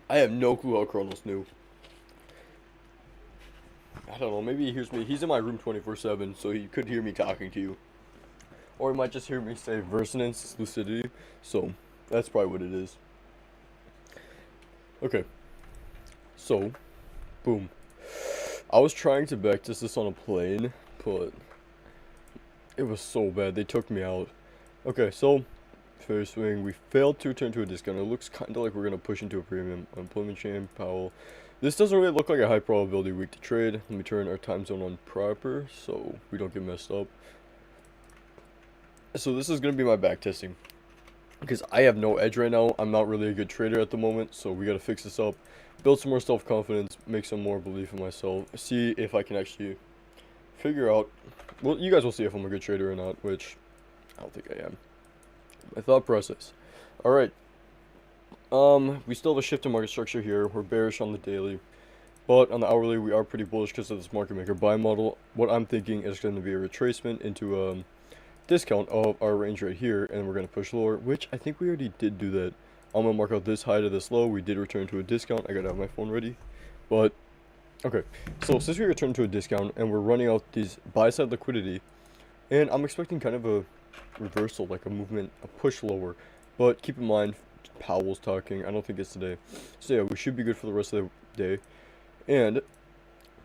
I have no clue how Chronos knew. I don't know, maybe he hears me. He's in my room 24/7, so he could hear me talking to you. Or he might just hear me say Versonance, Lucidity, so that's probably what it is. Okay, so, boom. I was trying to backtest this on a plane, but it was so bad, they took me out. Okay, so, first swing, we failed to return to a discount. It looks kind of like we're going to push into a premium. Employment chain, Powell. This doesn't really look like a high probability week to trade. Let me turn our time zone on proper so we don't get messed up. So this is going to be my backtesting. Because I have no edge right now. I'm not really a good trader at the moment, so we got to fix this up. Build some more self-confidence, make some more belief in myself. See if I can actually figure out... Well, you guys will see if I'm a good trader or not, which I don't think I am. My thought process. Alright. We still have a shift in market structure here. We're bearish on the daily. But on the hourly, we are pretty bullish because of this market maker buy model. What I'm thinking is going to be a retracement into discount of our range right here, and we're going to push lower, which I think we already did do that. I'm going to mark out this high to this low. We did return to a discount. I got to have my phone ready. But, okay. So, since we returned to a discount, and we're running out these buy-side liquidity, and I'm expecting kind of a reversal, like a movement, a push lower. But keep in mind, Powell's talking. I don't think it's today. So, yeah, we should be good for the rest of the day. And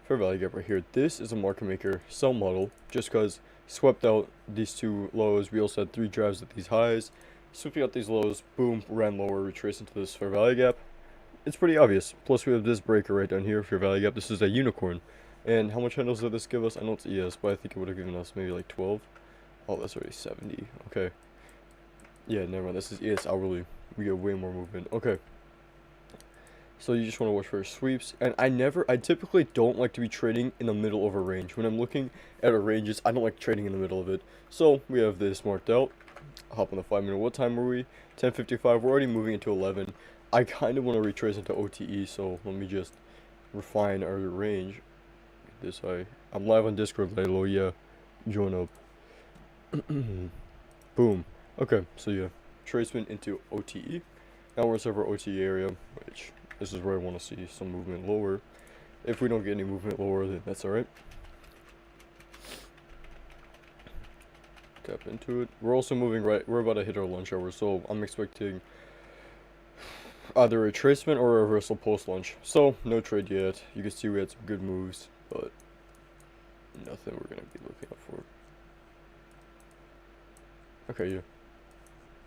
fair value gap right here. This is a market maker sell model, just because swept out these two lows. We also had 3 drives at these highs. Sweeping out these lows, boom, ran lower, retrace into this fair value gap. It's pretty obvious. Plus, we have this breaker right down here, fair value gap. This is a unicorn. And how much handles did this give us? I know it's ES, but I think it would have given us maybe like 12. Oh, that's already 70. Okay. Yeah, never mind. This is ES hourly. We get way more movement. Okay. So you just want to watch for sweeps. And I typically don't like to be trading in the middle of a range. When I'm looking at a ranges, I don't like trading in the middle of it. So we have this marked out. Hop on the 5-minute. What time are we? 10:55. We're already moving into 11. I kind of want to retrace into OTE, so let me just refine our range. This high. I'm live on Discord, Lalo. Yeah, join up. Boom. Okay, so yeah, tracement into OTE. Now we're inside our OTE area, which this is where I want to see some movement lower. If we don't get any movement lower, then that's alright. Tap into it. We're also moving right. We're about to hit our lunch hour, so I'm expecting either a retracement or a reversal post lunch. So no trade yet. You can see we had some good moves, but nothing we're gonna be looking out for. Okay, yeah.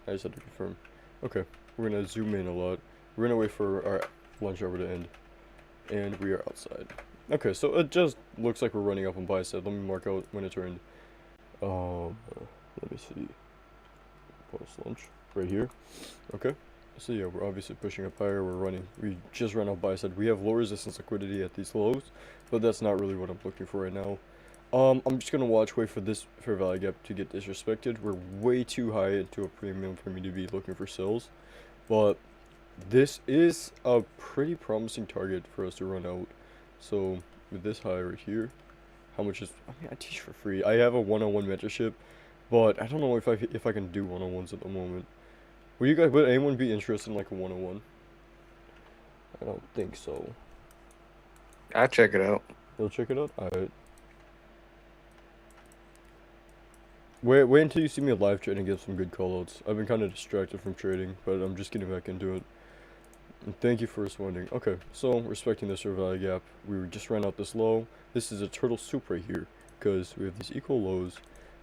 I just had to confirm. Okay, we're gonna zoom in a lot. We're gonna wait for our lunch hour to end, and we are outside. Okay, so it just looks like we're running up on buy side. Let me mark out when it turned. Let me see. Post lunch right here. Okay. So yeah, we're obviously pushing up higher. We're running. We just ran out buy side. We have low resistance liquidity at these lows, but that's not really what I'm looking for right now. I'm just gonna wait for this fair value gap to get disrespected. We're way too high into a premium for me to be looking for sales, but this is a pretty promising target for us to run out. So with this high right here, how much is? I mean, I teach for free. I have a one-on-one mentorship, but I don't know if I can do one-on-ones at the moment. Would anyone be interested in like a one-on-one? I don't think so. I'll check it out. You'll check it out? Alright. Wait until you see me live trade and get some good callouts. I've been kind of distracted from trading, but I'm just getting back into it. And thank you for responding. Okay, so respecting this fair value gap, we just ran out this low. This is a turtle soup right here, because we have these equal lows.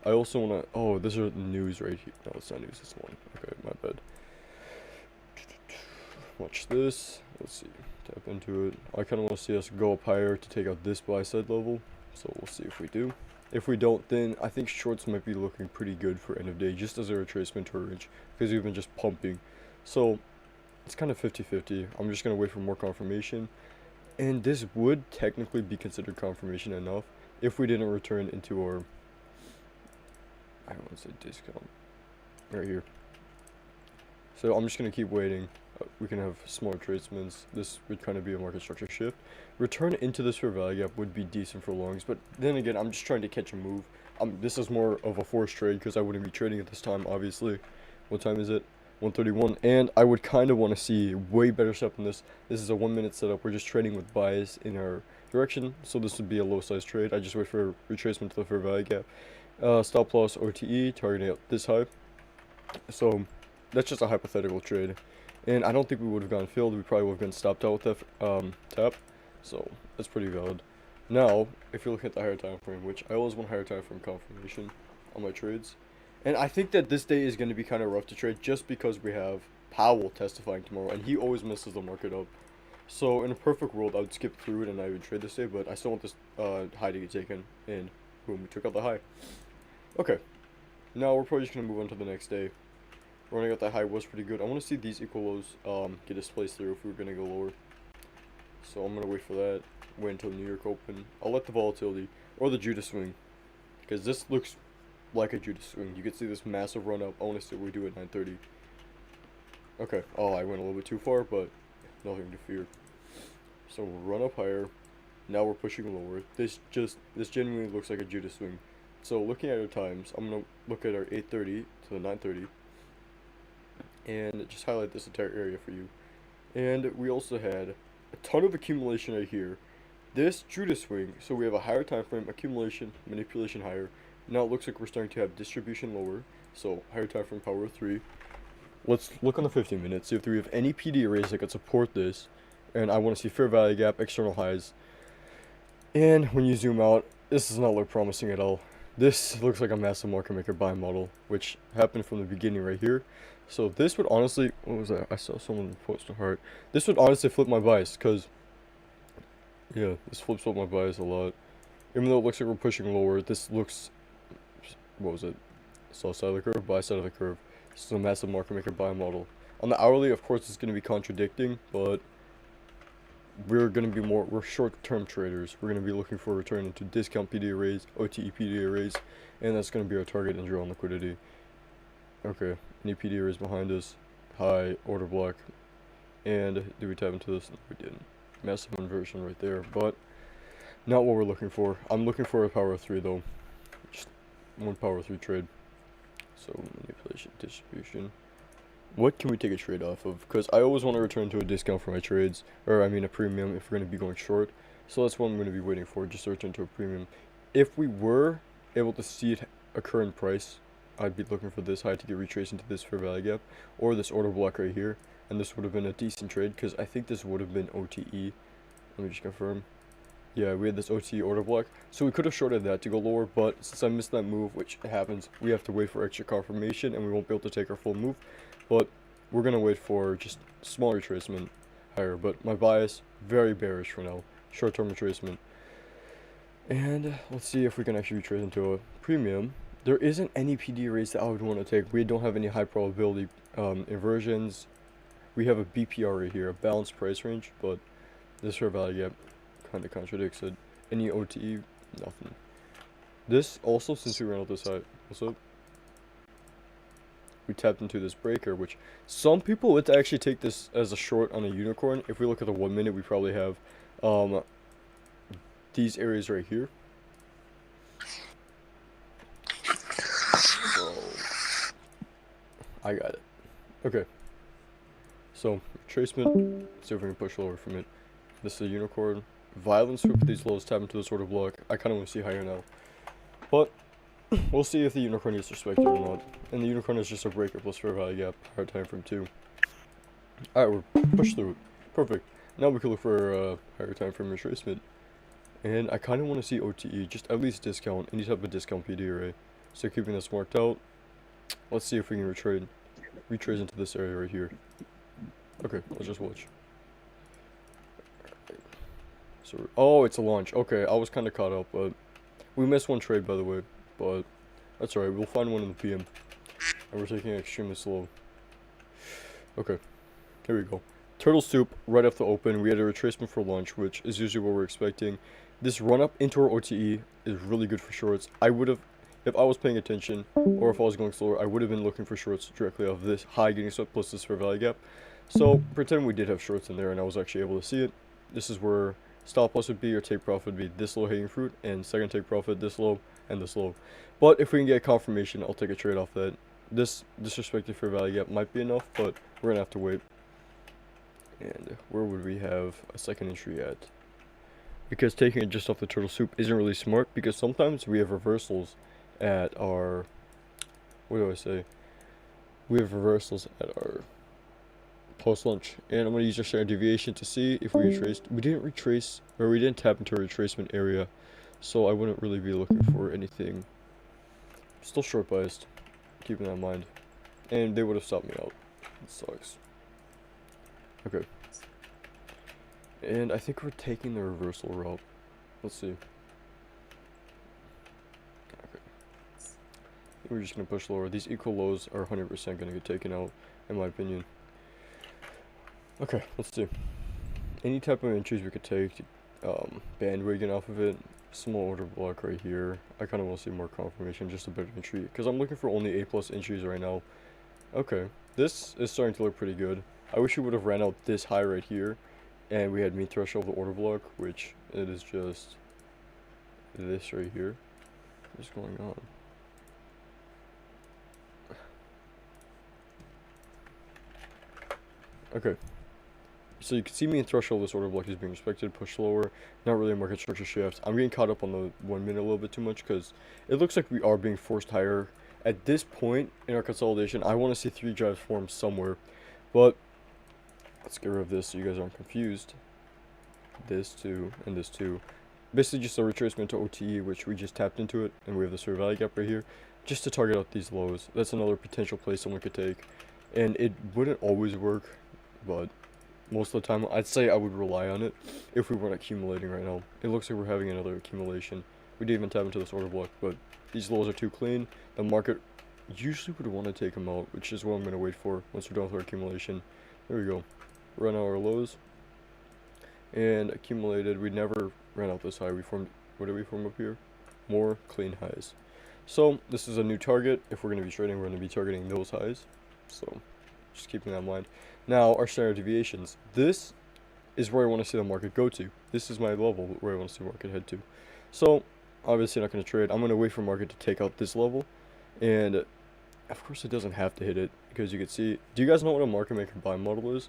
I also want to... Oh, this is news right here. No, it's not news, it's one. Okay, my bad. Watch this. Let's see. Tap into it. I kind of want to see us go up higher to take out this buy side level. So we'll see if we do. If we don't, then I think shorts might be looking pretty good for end of day, just as a retracement to a range, because we've been just pumping. So it's kind of 50-50. I'm just going to wait for more confirmation. And this would technically be considered confirmation enough if we didn't return into our... I don't want to say discount. Right here. So I'm just going to keep waiting. We can have smaller tracements. This would kind of be a market structure shift. Return into this fair value gap would be decent for longs, but then again, I'm just trying to catch a move. This is more of a forced trade because I wouldn't be trading at this time, obviously. What time is it? 131, and I would kind of want to see way better setup than this. This is a 1 minute setup. We're just trading with bias in our direction, so this would be a low size trade. I just wait for retracement to the fair value gap. Stop loss OTE targeting out this high. So that's just a hypothetical trade, and I don't think we would have gone filled. We probably would have been stopped out with that tap. So that's pretty valid. Now, if you're looking at the higher time frame, which I always want higher time frame confirmation on my trades. And I think that this day is going to be kind of rough to trade just because we have Powell testifying tomorrow, and he always messes the market up. So in a perfect world, I would skip through it and I would trade this day, but I still want this high to get taken, and boom, we took out the high. Okay, now we're probably just going to move on to the next day. Running out that high was pretty good. I want to see these equal lows get displaced through if we were going to go lower. So I'm going to wait for that, wait until New York open. I'll let the volatility, or the Judas swing, because this looks like a Judas swing. You can see this massive run up. I want to see what we do at 9:30. Okay. Oh, I went a little bit too far, but nothing to fear. So we'll run up higher. Now we're pushing lower. This genuinely looks like a Judas swing. So looking at our times, I'm gonna look at our 8:30 to the 9:30, and just highlight this entire area for you. And we also had a ton of accumulation right here. This Judas swing. So we have a higher time frame, accumulation, manipulation higher. Now it looks like we're starting to have distribution lower, so higher time frame power 3. Let's look on the 15 minutes, see if we have any PD arrays that could support this. And I want to see fair value gap, external highs. And when you zoom out, this does not look promising at all. This looks like a massive market maker buy model, which happened from the beginning right here. So this would honestly, what was that? I saw someone post a heart. This would honestly flip my bias, because, yeah, this flips up my bias a lot. Even though it looks like we're pushing lower, this looks, what was it? Sell side of the curve, buy side of the curve. This is a massive market maker buy model. On the hourly, of course, it's going to be contradicting, but we're going to be we're short-term traders. We're going to be looking for a return into discount PD arrays, OTE PD arrays, and that's going to be our target and draw on liquidity. Okay, any PD arrays behind us, high, order block, and did we tap into this? No, we didn't. Massive inversion right there, but not what we're looking for. I'm looking for a power 3 though. Just one power 3 trade. So manipulation, distribution. What can we take a trade off of? Because I always want to return to a discount for my trades, or I mean a premium if we're going to be going short. So that's what I'm going to be waiting for, just to return to a premium. If we were able to see it occur in price, I'd be looking for this high to get retraced into this fair value gap, or this order block right here, and this would have been a decent trade, because I think this would have been OTE. Let me just confirm. Yeah, we had this OTE order block, so we could have shorted that to go lower, but since I missed that move, which happens, we have to wait for extra confirmation, and we won't be able to take our full move. But we're going to wait for just small retracement higher. But my bias, very bearish for now. Short-term retracement. And let's see if we can actually retrace into a premium. There isn't any PD arrays that I would want to take. We don't have any high probability inversions. We have a BPR right here, a balanced price range. But this fair value gap kind of contradicts it. Any OTE, nothing. This also, since we ran out this high, what's up? We tapped into this breaker, which some people would actually take this as a short on a unicorn. If we look at the 1 minute, we probably have these areas right here. So, I got it. Okay. So, retracement. See if we can push lower from it. This is a unicorn. Violent sweep with these lows, tap into this order block. I kind of want to see higher now. But we'll see if the unicorn is respected or not. And the unicorn is just a breaker plus fair value gap, hard time frame 2. Alright, we're pushed through it. Perfect. Now we can look for higher time frame retracement. And I kind of want to see OTE, just at least discount, any type of discount PD array. So keeping this marked out. Let's see if we can retrace into this area right here. Okay, let's just watch. So, oh, it's a launch. Okay, I was kind of caught up, but we missed one trade, by the way. But that's alright, we'll find one in the PM. And we're taking it extremely slow. Okay, here we go. Turtle soup right off the open. We had a retracement for launch, which is usually what we're expecting. This run up into our OTE is really good for shorts. I would have, if I was paying attention, or if I was going slower, I would have been looking for shorts directly off this high getting swept plus this fair value gap. So pretend we did have shorts in there and I was actually able to see it. This is where stop loss would be, or take profit would be this low hanging fruit, and second take profit this low and this low. But if we can get confirmation, I'll take a trade off that. this disrespected fair value gap might be enough, but we're gonna have to wait. And where would we have a second entry at? Because taking it just off the turtle soup isn't really smart, because sometimes we have reversals at our, what do I say? We have reversals at our post lunch, and I'm gonna use our standard deviation to see if we retraced. We didn't retrace, or we didn't tap into a retracement area, so I wouldn't really be looking for anything. Still short biased, keeping that in mind, and they would have stopped me out. It sucks. Okay. And I think we're taking the reversal route. Let's see. Okay. We're just gonna push lower. These equal lows are 100% gonna get taken out, in my opinion. Okay, let's see. Any type of entries we could take, bandwagon off of it. Small order block right here. I kind of want to see more confirmation, just a better entry, because I'm looking for only A+ entries right now. Okay, this is starting to look pretty good. I wish we would have ran out this high right here, and we had mean threshold of the order block, which it is just this right here. What's going on? Okay. So you can see mean threshold of this order block is being respected, push lower, not really a market structure shift. I'm getting caught up on the 1 minute a little bit too much, because it looks like we are being forced higher. At this point in our consolidation, I want to see 3 drives form somewhere, but let's get rid of this so you guys aren't confused. This too, and this too. Basically just a retracement to OTE, which we just tapped into it, and we have the fair value gap right here, just to target out these lows. That's another potential play someone could take, and it wouldn't always work, but most of the time I'd say I would rely on it if we weren't accumulating right now. It looks like we're having another accumulation. We didn't even tap into this order block, but these lows are too clean. The market usually would want to take them out, which is what I'm going to wait for once we're done with our accumulation. There we go. Run out our lows. And accumulated, we never ran out this high. We formed, what did we form up here? More clean highs. So this is a new target. If we're going to be trading, we're going to be targeting those highs. So just keeping that in mind. Now, our standard deviations. This is where I want to see the market go to. This is my level where I want to see the market head to. So, obviously not going to trade. I'm going to wait for market to take out this level. And, of course, it doesn't have to hit it, because you can see... Do you guys know what a market maker buy model is?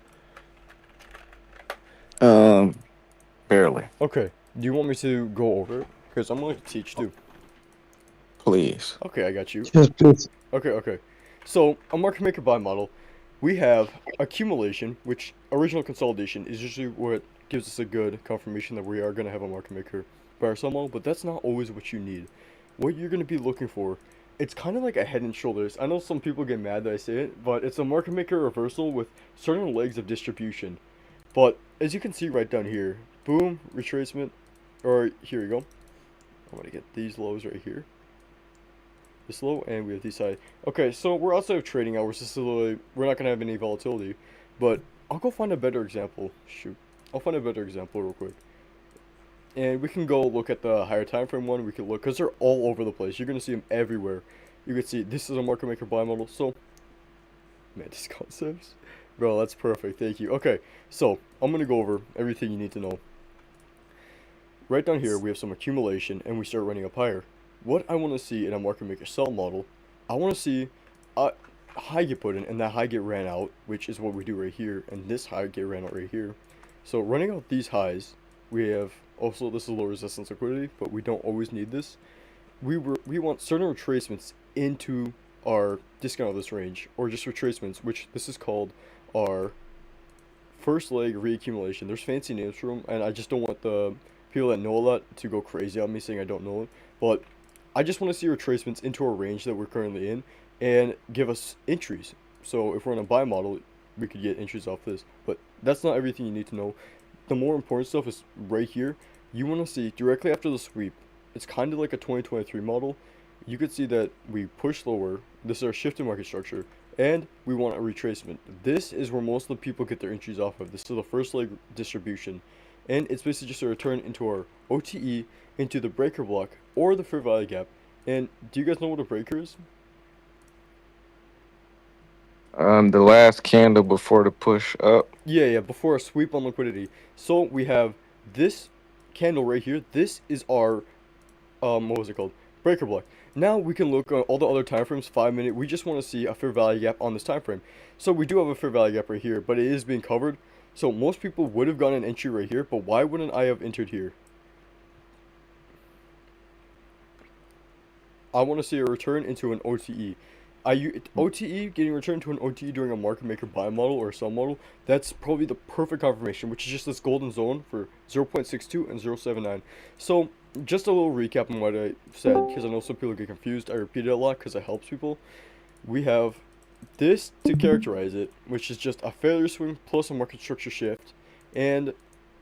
Barely. Okay. Do you want me to go over it? Because I'm going to teach, too. Please. Okay, I got you. Yes, please. Okay. So, a market maker buy model... We have accumulation, which original consolidation is usually what gives us a good confirmation that we are going to have a market maker buy or sell model, but that's not always what you need. What you're going to be looking for, it's kind of like a head and shoulders. I know some people get mad that I say it, but it's a market maker reversal with certain legs of distribution. But as you can see right down here, boom, retracement, or here we go. I'm going to get these lows right here. This low, and we have these high. Okay, so we're outside of trading hours. This is literally, we're not gonna have any volatility, but I'll go find a better example. Shoot, I'll find a better example real quick, and we can go look at the higher time frame one. We can look, because they're all over the place. You're gonna see them everywhere. You can see this is a market maker buy model. So, man, these concepts, bro, that's perfect. Thank you. Okay, so I'm gonna go over everything you need to know. Right down here, we have some accumulation, and we start running up higher. What I want to see in a market maker sell model, I want to see a high get put in and that high get ran out, which is what we do right here, and this high get ran out right here. So running out these highs, we have also, this is low resistance liquidity, but we don't always need this. We want certain retracements into our discount of this range, or just retracements, which this is called our first leg reaccumulation. There's fancy names for them, and I just don't want the people that know a lot to go crazy on me saying I don't know it, but I just want to see retracements into a range that we're currently in and give us entries. So if we're in a buy model, we could get entries off this. But that's not everything you need to know. The more important stuff is right here. You want to see directly after the sweep. It's kind of like a 2023 model. You could see that we push lower. This is our shift in market structure. And we want a retracement. This is where most of the people get their entries off of. This is the first leg distribution. And it's basically just a return into our OTE, into the breaker block, or the fair value gap. And do you guys know what a breaker is? The last candle before the push up. Yeah, before a sweep on liquidity. So we have this candle right here. This is our, what was it called? breaker block. Now we can look at all the other time frames, 5 minute. We just want to see a fair value gap on this time frame. So we do have a fair value gap right here, but it is being covered. So most people would have gotten an entry right here, but why wouldn't I have entered here? I want to see a return into an OTE. OTE, getting returned to an OTE during a market maker buy model or sell model, that's probably the perfect confirmation, which is just this golden zone for 0.62 and 0.79. So just a little recap on what I said, because I know some people get confused. I repeat it a lot because it helps people. We have this to characterize it, which is just a failure swing plus a market structure shift, and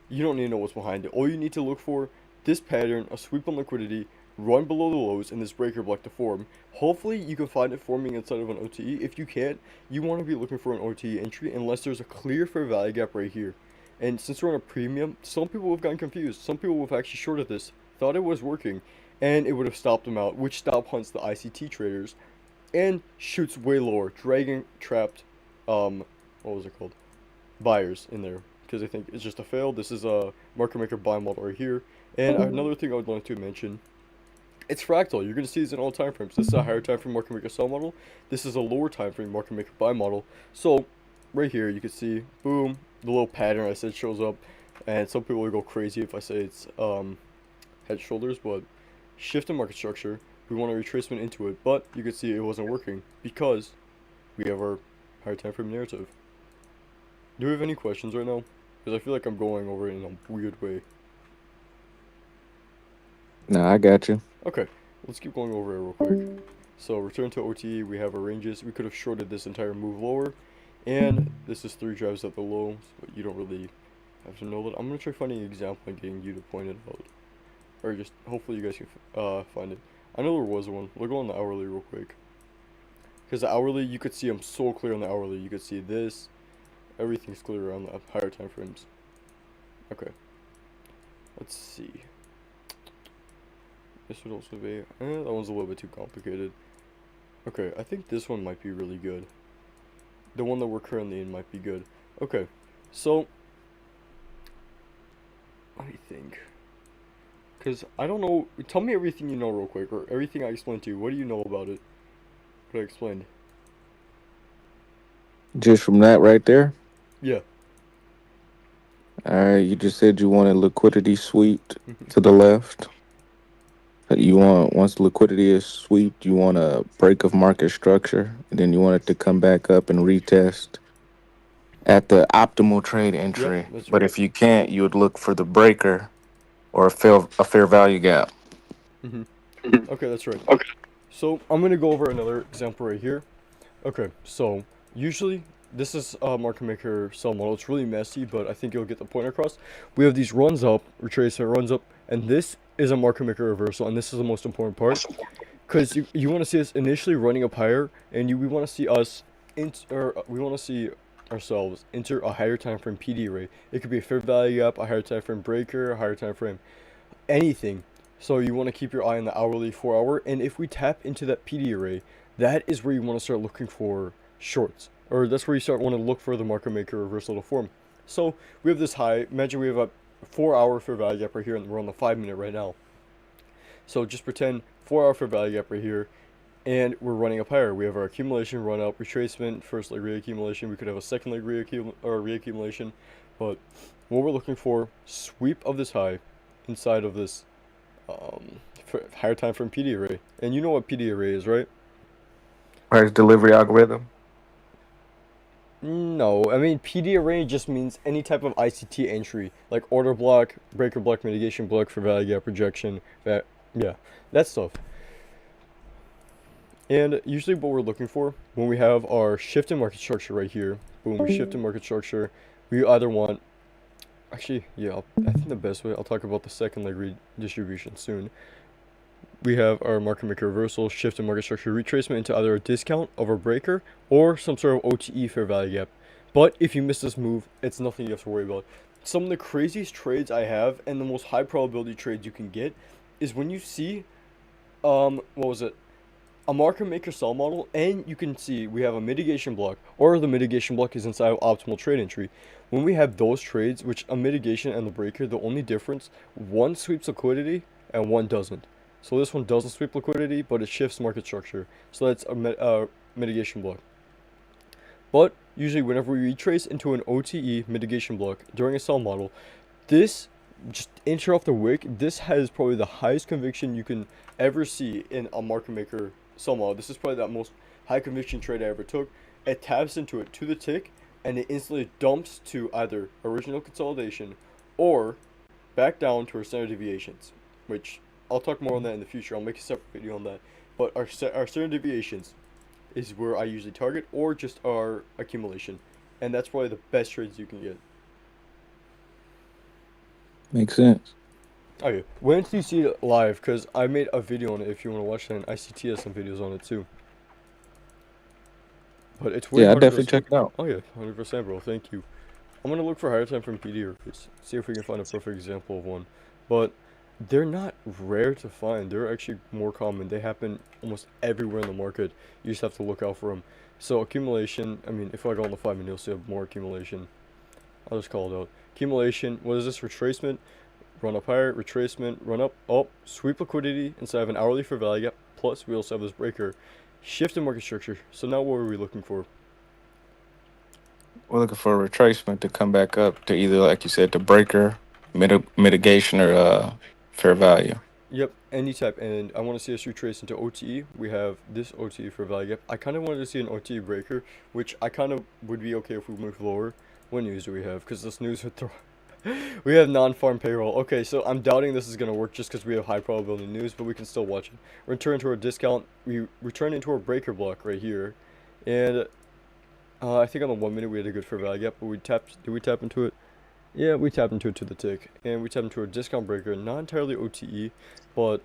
you don't need to know what's behind it. All you need to look for, this pattern, a sweep on liquidity, run below the lows, and this breaker block to form. Hopefully you can find it forming inside of an OTE. If you can't, you want to be looking for an OTE entry unless there's a clear fair value gap right here. And since we're on a premium, some people have gotten confused. Some people have actually shorted this, thought it was working, and it would have stopped them out, which stop hunts the ICT traders and shoots way lower, dragging trapped, what was it called, buyers in there, because I think it's just a fail. This is a market maker buy model right here. And another thing I would like to mention, it's fractal. You're going to see this in all time frames. This is a higher time frame market maker sell model. This is a lower time frame market maker buy model. So right here you can see, boom, the little pattern I said shows up, and some people will go crazy if I say it's head shoulders, but shift in market structure. We want a retracement into it, but you can see it wasn't working because we have our higher time frame narrative. Do we have any questions right now? Because I feel like I'm going over it in a weird way. No, I got you. Okay, let's keep going over it real quick. So return to OTE, we have our ranges. We could have shorted this entire move lower, and this is 3 drives at the low, but you don't really have to know that. I'm going to try finding an example and getting you to point it out. Or just, hopefully you guys can find it. I know there was one. We'll go on the hourly real quick. Because the hourly, you could see I'm so clear on the hourly. You could see this. Everything's clear on the higher time frames. Okay. Let's see. This would also be, that one's a little bit too complicated. Okay, I think this one might be really good. The one that we're currently in might be good. Okay, so let me think. Because I don't know, tell me everything you know real quick, or everything I explained to you. What do you know about it? What I explained? Just from that right there. Yeah. All right, you just said you wanted liquidity swept Mhm. to the left. You want, once liquidity is swept, you want a break of market structure, and then you want it to come back up and retest at the optimal trade Yep, entry. that's But right. if you can't, you would look for the breaker or a fair value gap. Mhm. Okay, that's right. So I'm gonna go over another example right here. Okay, so usually this is a market maker sell model. It's really messy, but I think you'll get the point across. We have these runs up, retracement runs up, and this is a market maker reversal, and this is the most important part. Because you want to see us initially running up higher, and we want to see us, we want to see ourselves enter a higher time frame PD array. It could be a fair value gap, a higher time frame breaker, a higher time frame, anything. So you want to keep your eye on the hourly 4 hour, and if we tap into that PD array, that is where you want to start looking for shorts, or that's where you start want to look for the market maker reversal to form. So we have this high. Imagine we have a 4 hour fair value gap right here, and we're on the 5 minute right now. So just pretend 4 hour fair value gap right here, and we're running up higher. We have our accumulation, run up, retracement, first leg reaccumulation. We could have a second leg reaccumulation, but what we're looking for, sweep of this high inside of this higher time frame PD array. And you know what PD array is, right? Price delivery algorithm. No, I mean PD array just means any type of ICT entry, like order block, breaker block, mitigation block for value gap rejection, yeah, that stuff. And usually what we're looking for when we have our shift in market structure right here, boom, we shift in market structure, we either want, actually, yeah, I think the best way, I'll talk about the second leg redistribution soon. We have our market maker reversal, shift in market structure retracement into either a discount of a breaker or some sort of OTE fair value gap. But if you miss this move, it's nothing you have to worry about. Some of the craziest trades I have and the most high probability trades you can get is when you see, what was it? A market maker sell model, and you can see we have a mitigation block, or the mitigation block is inside of optimal trade entry. When we have those trades, which a mitigation and the breaker, the only difference, one sweeps liquidity and one doesn't. So this one doesn't sweep liquidity, but it shifts market structure. So that's a mitigation block. But usually whenever we retrace into an OTE mitigation block during a sell model, this, just enter off the wick, this has probably the highest conviction you can ever see in a market maker sell model. This is probably the most high conviction trade I ever took. It taps into it to the tick, and it instantly dumps to either original consolidation or back down to our standard deviations, which I'll talk more on that in the future. I'll make a separate video on that. But our standard deviations is where I usually target, or just our accumulation, and that's probably the best trades you can get. Makes sense. Okay, when do you see it live? Because I made a video on it if you want to watch that, and ICT has some videos on it too. But it's way Yeah, I harder definitely to. check it out. Oh yeah, 100%, bro. Thank you. I'm gonna look for higher time frame PD records. See if we can find a perfect example of one. But they're not rare to find. They're actually more common. They happen almost everywhere in the market. You just have to look out for them. So accumulation. I mean, if I go on the 5 minute, you'll see more accumulation. I'll just call it out. Accumulation. What is this? Retracement. Run up higher. Retracement. Run up. Oh, sweep liquidity inside of an hourly fair value gap. Plus, we also have this breaker. Shift in market structure. So now what are we looking for? We're looking for a retracement to come back up to either, like you said, the breaker, mitigation, or fair value. Yep, any type. And I want to see us retrace into OTE. We have this OTE for value gap. I kind of wanted to see an OTE breaker, which I kind of would be okay if we move lower. What news do we have? Because this news would throw. We have non-farm payroll. Okay, so I'm doubting this is going to work just because we have high probability news, but we can still watch it. Return to our discount. We return into our breaker block right here. And I think on the 1 minute we had a good fair value gap, but did we tap into it? Yeah, we tapped into it to the tick, and we tapped into a discount breaker, not entirely OTE, but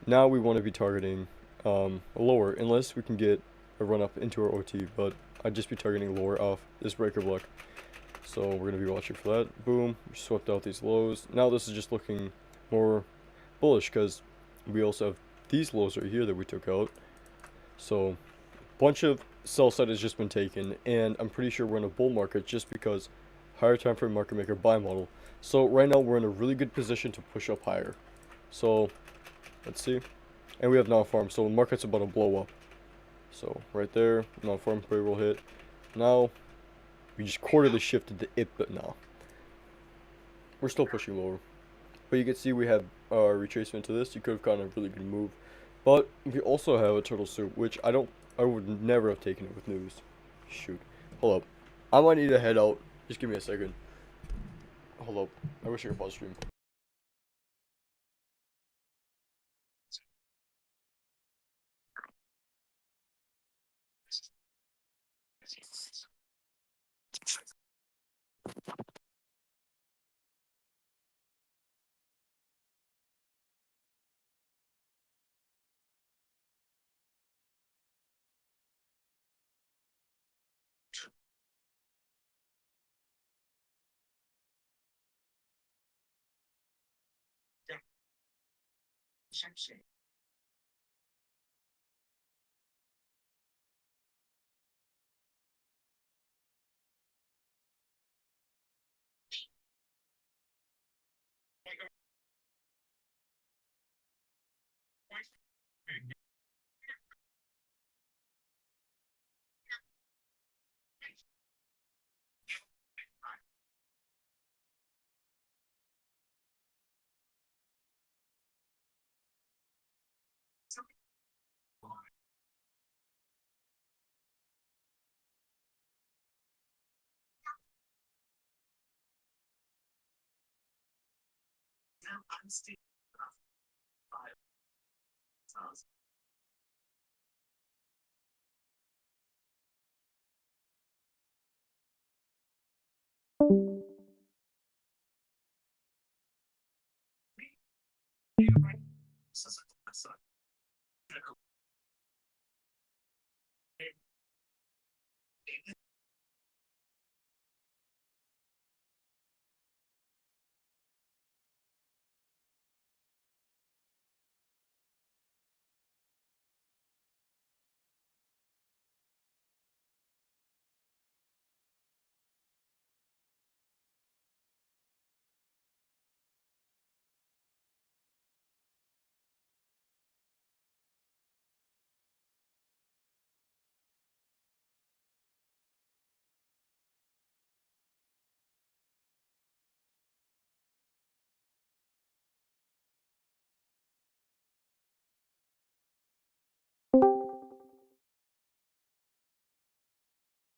now we want to be targeting lower, unless we can get a run up into our OTE, but I'd just be targeting lower off this breaker block. So we're going to be watching for that. Boom, we swept out these lows. Now this is just looking more bullish, because we also have these lows right here that we took out. So bunch of sell side has just been taken, and I'm pretty sure we're in a bull market just because higher time frame market maker buy model. So right now we're in a really good position to push up higher. So let's see. And we have non-farm, so the market's about to blow up. So right there, non-farm payroll hit. Now we just quarterly shifted the IP, but now we're still pushing lower. But you can see we had retracement to this. You could have gotten a really good move. But we also have a turtle soup, which I would never have taken it with news. Shoot. Hold up. I might need to head out. Just give me a second. Hold up. I wish I could pause stream.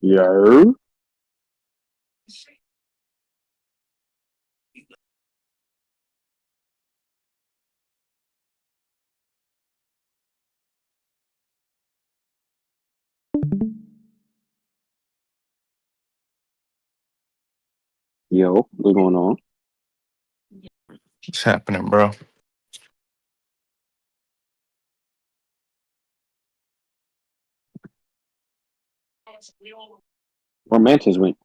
Yo. Yo, what's going on? What's happening, bro? Where Mantis went?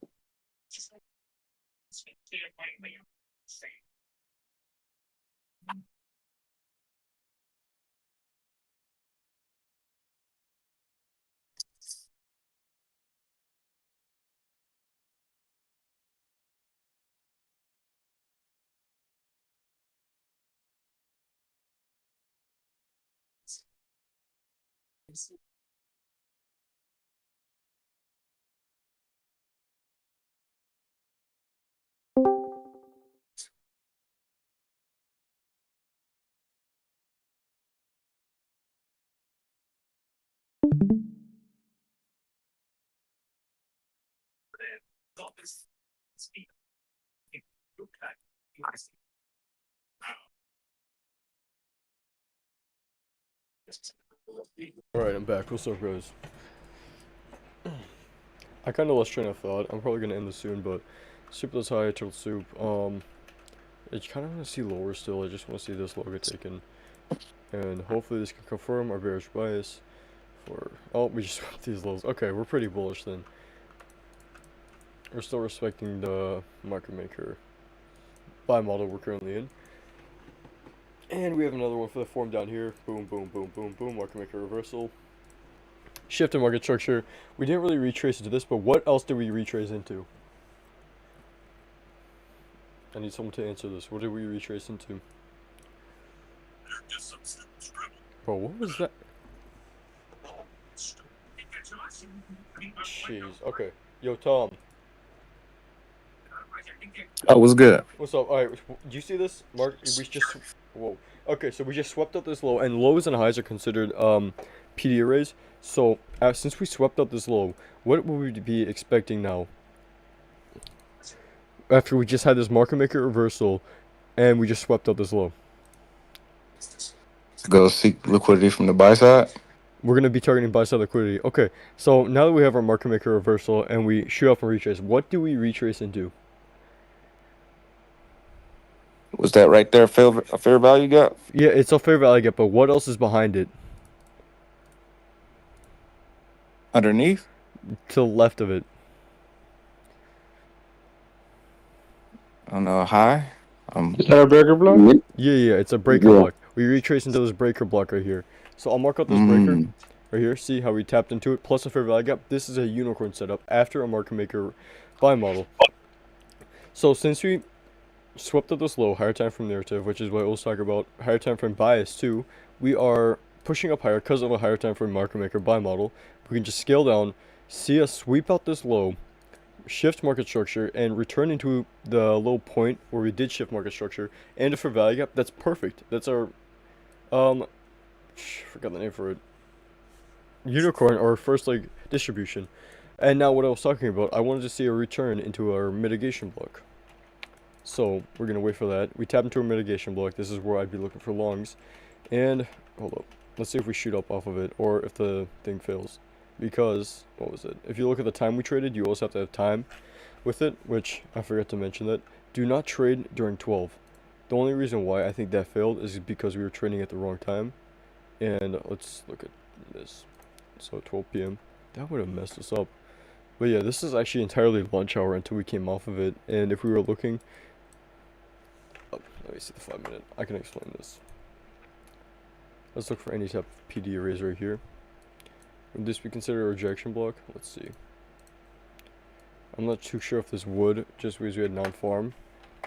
Alright, I'm back. What's up, guys? I kind of lost train of thought. I'm probably gonna end this soon, but soup that's high, turtle soup. I kind of want to see lower still. I just want to see this logo taken, and hopefully this can confirm our bearish bias. Oh, we just swapped these lows. Okay, we're pretty bullish then. We're still respecting the market maker buy model we're currently in. And we have another one for the form down here. Boom, boom, boom, boom, boom. Market maker reversal. Shift in market structure. We didn't really retrace into this, but what else did we retrace into? I need someone to answer this. What did we retrace into? Bro, what was that? Jeez. Okay. Yo, Tom. Oh, what's good? What's up? Alright, do you see this? Mark, we just... Whoa. Okay, so we just swept out this low, and lows and highs are considered, PD arrays. So, since we swept out this low, what would we be expecting now? After we just had this market maker reversal, and we just swept out this low. Go seek liquidity from the buy side. We're going to be targeting buy side liquidity. Okay, so now that we have our market maker reversal, and we shoot up and retrace, what do we retrace into? Was that right there a fair value gap? Yeah, it's a fair value gap, but what else is behind it? Underneath? To the left of it. I don't know, high? Is that a breaker block? Yeah, it's a breaker Yeah. block. We retrace into this breaker block right here. So I'll mark out this breaker right here. See how we tapped into it, plus a fair value gap. This is a unicorn setup after a market maker buy model. So since we swept up this low, higher time frame narrative, which is what we'll talk about, higher time frame bias too, we are pushing up higher because of a higher time frame market maker buy model. We can just scale down, see us sweep out this low, shift market structure, and return into the low point where we did shift market structure and a fair value gap. That's perfect. That's our forgot the name for it, unicorn, or first leg distribution. And now what I was talking about, I wanted to see a return into our mitigation block. So we're gonna wait for that. We tap into a mitigation block. This is where I'd be looking for longs. And hold up, let's see if we shoot up off of it or if the thing fails. Because what was it? If you look at the time we traded, you also have to have time with it, which I forgot to mention that. Do not trade during 12. The only reason why I think that failed is because we were trading at the wrong time. And let's look at this. So 12 p.m. That would have messed us up. But yeah, this is actually entirely lunch hour until we came off of it. And if we were looking... Oh, let me see the 5 minute. I can explain this. Let's look for any type of PD arrays right here. Would this be considered a rejection block? Let's see. I'm not too sure if this would, just because we had non-farm.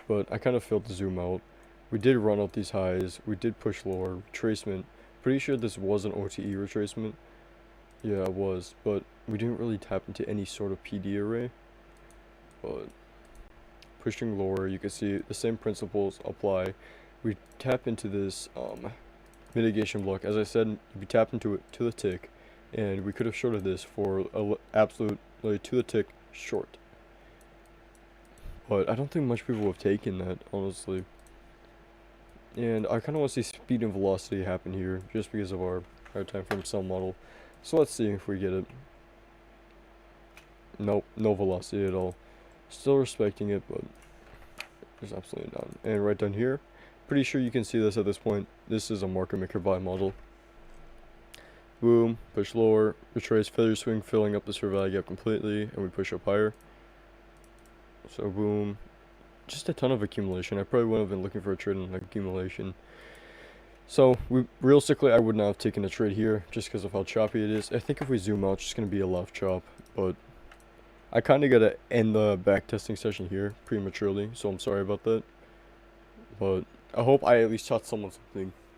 But I kind of failed to zoom out. We did run out these highs. We did push lower. Retracement. Pretty sure this was an OTE retracement. Yeah, it was. But we didn't really tap into any sort of PD array. But pushing lower, you can see the same principles apply. We tap into this mitigation block. As I said, we tapped into it to the tick. And we could have shorted this for an absolute like to the tick short. But I don't think much people have taken that, honestly. And I kind of want to see speed and velocity happen here, just because of our time frame sell model. So let's see if we get it. Nope, no velocity at all. Still respecting it, but there's absolutely none. And right down here, pretty sure you can see this at this point. This is a market maker buy model. Boom, push lower, retrace failure swing, filling up this fair value gap completely, and we push up higher. So boom, just a ton of accumulation. I probably wouldn't have been looking for a trade in accumulation. So realistically, I would not have taken a trade here just because of how choppy it is. I think if we zoom out, it's just gonna be a left chop, but I kind of gotta end the back testing session here prematurely, so I'm sorry about that. But I hope I at least taught someone something.